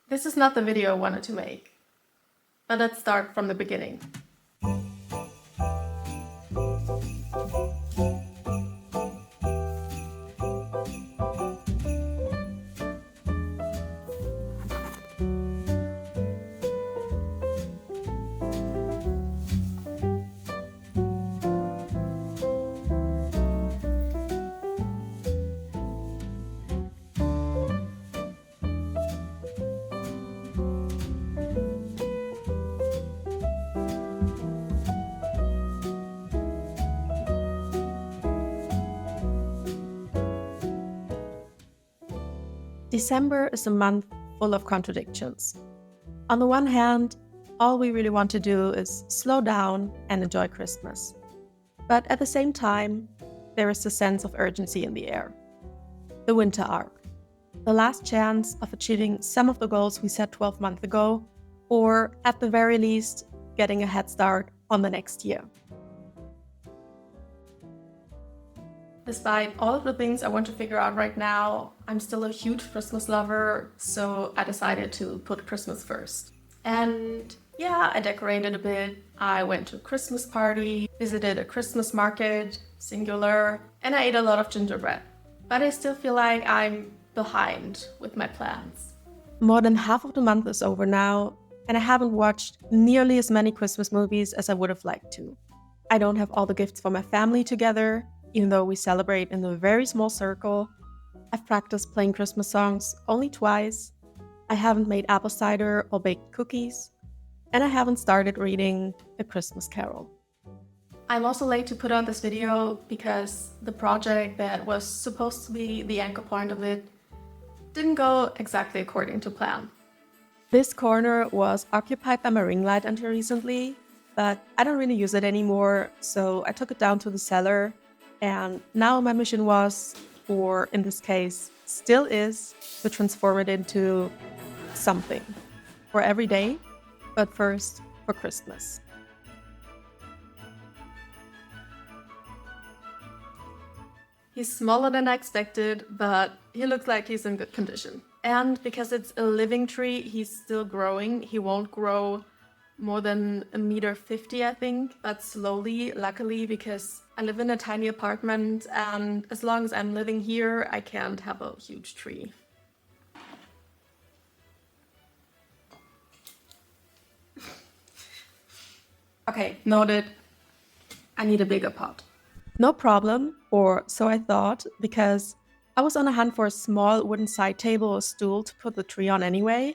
This is not the video I wanted to make, but let's start from the beginning. December is a month full of contradictions. On the one hand, all we really want to do is slow down and enjoy Christmas. But at the same time, there is a sense of urgency in the air. The winter arc, the last chance of achieving some of the goals we set 12 months ago, or at the very least, getting a head start on the next year. Despite all of the things I want to figure out right now, I'm still a huge Christmas lover, so I decided to put Christmas first. And yeah, I decorated a bit. I went to a Christmas party, visited a Christmas market, singular, and I ate a lot of gingerbread. But I still feel like I'm behind with my plans. More than half of the month is over now, and I haven't watched nearly as many Christmas movies as I would have liked to. I don't have all the gifts for my family together, even though we celebrate in a very small circle. I've practiced playing Christmas songs only twice. I haven't made apple cider or baked cookies. And I haven't started reading A Christmas Carol. I'm also late to put out this video because the project that was supposed to be the anchor point of it didn't go exactly according to plan. This corner was occupied by my ring light until recently, but I don't really use it anymore, so I took it down to the cellar. And now my mission was, or in this case, still is, to transform it into something for every day, but first for Christmas. He's smaller than I expected, but he looks like he's in good condition. And because it's a living tree, he's still growing. He won't grow more than 1.50 meters, I think, but slowly, luckily, because I live in a tiny apartment, and as long as I'm living here, I can't have a huge tree. Okay, noted. I need a bigger pot. No problem, or so I thought, because I was on a hunt for a small wooden side table or stool to put the tree on anyway,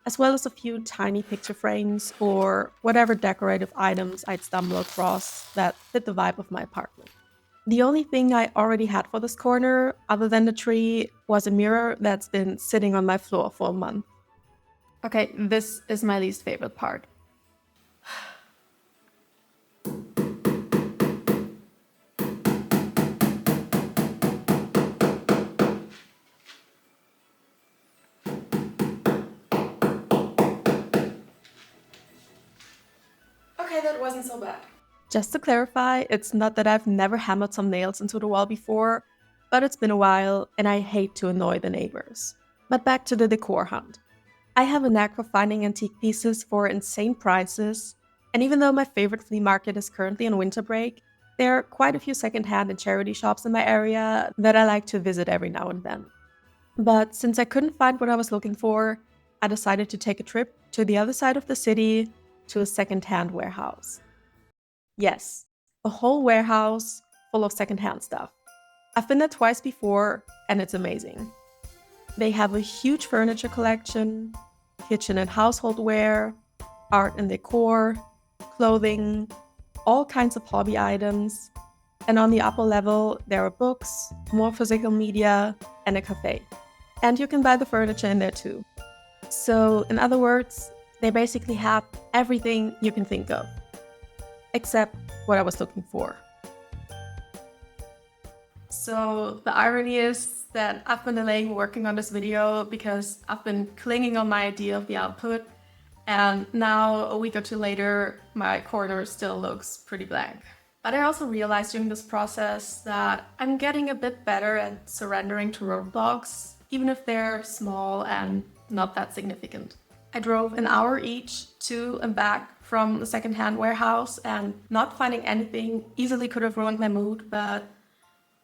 as well as a few tiny picture frames or whatever decorative items I'd stumble across that fit the vibe of my apartment. The only thing I already had for this corner, other than the tree, was a mirror that's been sitting on my floor for a month. Okay, this is my least favorite part. Okay, that wasn't so bad. Just to clarify, it's not that I've never hammered some nails into the wall before, but it's been a while and I hate to annoy the neighbors. But back to the decor hunt. I have a knack for finding antique pieces for insane prices, and even though my favorite flea market is currently on winter break, there are quite a few secondhand and charity shops in my area that I like to visit every now and then. But since I couldn't find what I was looking for, I decided to take a trip to the other side of the city to a secondhand warehouse. Yes, a whole warehouse full of secondhand stuff. I've been there twice before, and it's amazing. They have a huge furniture collection, kitchen and household wear, art and decor, clothing, all kinds of hobby items. And on the upper level, there are books, more physical media, and a cafe. And you can buy the furniture in there too. So, in other words, they basically have everything you can think of, except what I was looking for. So the irony is that I've been delaying working on this video because I've been clinging on my idea of the output, and now a week or two later, my corner still looks pretty blank. But I also realized during this process that I'm getting a bit better at surrendering to roadblocks, even if they're small and not that significant. I drove an hour each to and back from the secondhand warehouse, and not finding anything easily could have ruined my mood, but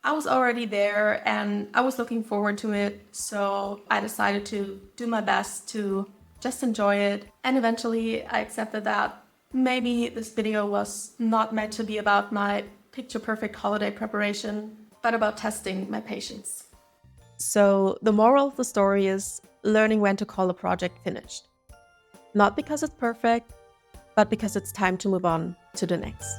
I was already there and I was looking forward to it, so I decided to do my best to just enjoy it. And eventually I accepted that maybe this video was not meant to be about my picture-perfect holiday preparation, but about testing my patience. So the moral of the story is learning when to call a project finished. Not because it's perfect, but because it's time to move on to the next.